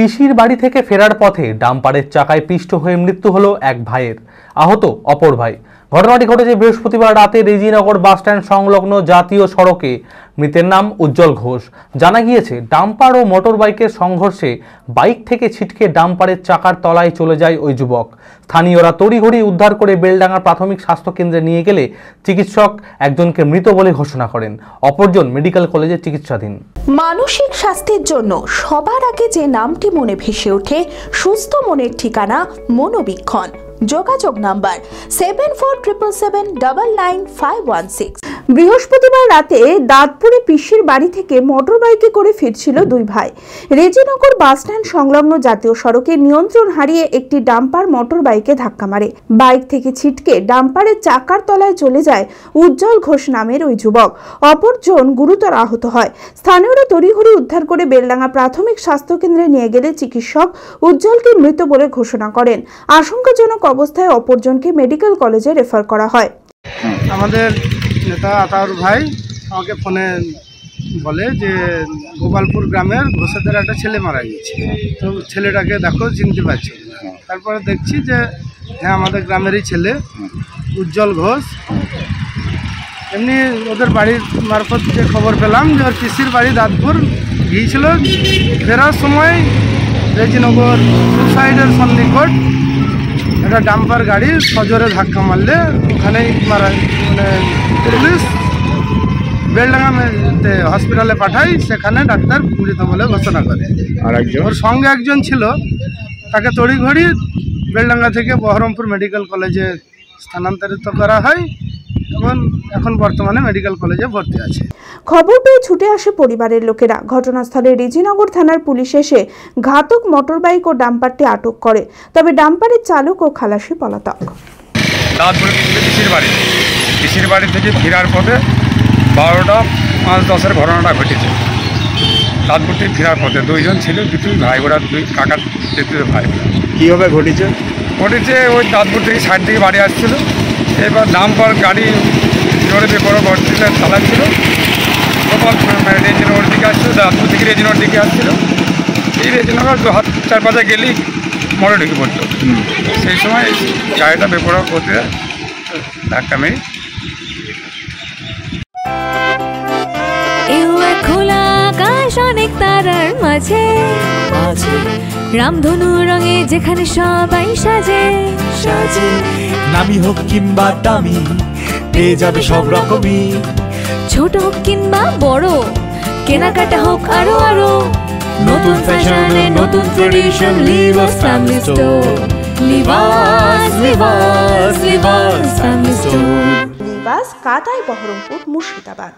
পিসির বাড়ি থেকে ফেরার পথে ডাম্পারের চাকায় পিষ্ট হয়ে মৃত্যু হলো এক ভাইয়ের, আহত অপর ভাই। ঘটনাটি ঘটেছে বৃহস্পতিবার রাতে রেজিনগর বাসস্ট্যান্ড সংলগ্ন জাতীয় সড়কে। মৃতের নাম উজ্জ্বল ঘোষ। জানা গিয়েছে, ডাম্পার ও মোটর বাইকের সংঘর্ষে বাইক থেকে ছিটকে ডাম্পারের চাকার তলায় চলে যায় ওই যুবক। স্থানীয়রা তড়িঘড়ি উদ্ধার করে বেলডাঙ্গা প্রাথমিক স্বাস্থ্য কেন্দ্রে নিয়ে গেলে চিকিৎসক একজনকে মৃত বলে ঘোষণা করেন, অপরজন মেডিকেল কলেজে চিকিৎসাধীন। মানসিক স্বাস্থ্যের জন্য সবার আগে যে নামটি মনে ভেসে ওঠে, সুস্থ মনের ঠিকানা মনোবীক্ষণ। যোগাযোগ নাম্বার 7477799516। বৃহস্পতিবার রাতে দাঁতপুরে পিসির বাড়ি থেকে মোটর বাইকে করে ফিরছিল দুই ভাই। রেজিনগর বাসস্ট্যান্ড সংলগ্ন জাতীয় সড়কে নিয়ন্ত্রণ হারিয়ে একটি ডাম্পার মোটর বাইকে ধাক্কা মারে। বাইক থেকে ছিটকে ডাম্পারের চাকার তলায় চলে যায় উজ্জ্বল ঘোষ নামের ওই যুবক। অপরজন গুরুতর আহত হয়। স্থানীয়রা তড়িঘড়ি উদ্ধার করে বেলডাঙ্গা প্রাথমিক স্বাস্থ্য কেন্দ্রে নিয়ে গেলে চিকিৎসক উজ্জ্বলকে মৃত বলে ঘোষণা করেন। আশঙ্কাজনক অবস্থায় অপরজনকে মেডিকেল কলেজে রেফার করা হয়। আমাদের নেতা আতাউর ভাই আমাকে ফোনে বলে যে গোপালপুর গ্রামের ঘোষেদের একটা ছেলে মারা গেছে, তো ছেলেটাকে দেখো চিনতে পারছি। তারপরে দেখছি যে হ্যাঁ আমাদের গ্রামেরই ছেলে উজ্জ্বল ঘোষ। এমনি ওদের বাড়ির মারফত যে খবর পেলাম যে ওর পিসির বাড়ি দাঁতপুর গিয়েছিল, ফেরার সময় রেজিনগর সুসাইডের সন্নিকট একটা ডাম্পার গাড়ি সজোরে ধাক্কা মারলে ওখানেই মারা, মানে পুলিশ বেলডাঙ্গা হসপিটালে পাঠায়, সেখানে ডাক্তার মৃত বলে ঘোষণা করে। আর ওর সঙ্গে একজন ছিল, তাকে তড়িঘড়ি বেলডাঙ্গা থেকে বহরমপুর মেডিকেল কলেজে স্থানান্তরিত করা হয় এবং এখন বর্তমানে মেডিকেল কলেজে ভর্তি আছে। খবর পেয়ে ছুটে আসে পরিবারের লোকেরা। ঘটনাস্থলে রেজিনগর থানার পুলিশ এসে ঘাতক মোটরবাইক ও ডাম্পারটি আটক করে, তবে ডাম্পারের চালক ও খালাসি পলাতক। পিসির বাড়ি থেকে ফেরার পথে 12টা 5-10 ঘটনাটা ঘটেছে। দাঁতপুর থেকে ফেরার পথে দুইজন ছিল, দুটোই ভাই, ওরা দুই কাকার দ্বিতীয় ভাই। কীভাবে ঘটেছে? ওই দাঁতপুর থেকে সাইড থেকে বাড়ি আসছিল, এবার ডাম্পার গাড়ি জোরে বেপরো ঘটছিল, চালাচ্ছিল। গোপালপুর রেজিনগর দিকে আসছিল, দাঁতপুর থেকে রেজিনগর দিকে আসছিল। এই রেজিনগর 4-5 গেলেই মোড়ে ঢুকে পড়তো। সেই সময় গাড়িটা বেপরো করতে ধাক্কা মেরে খোলা আকাশ, অনেক তারার মাঝে রামধনু রঙে যেখানে সবাই সাজে সাজে। নামি হোক কিংবা দামি, পেয়ে যাবে সব রকমই। ছোট হোক কিংবা বড়, কেনাকাটা হোক আরো আরো। নতুন ফ্যাশনে নতুন tradition, Libas family store. Libas Libas Libas family store. Libas কাতাই, বহরমপুর, মুর্শিদাবাদ।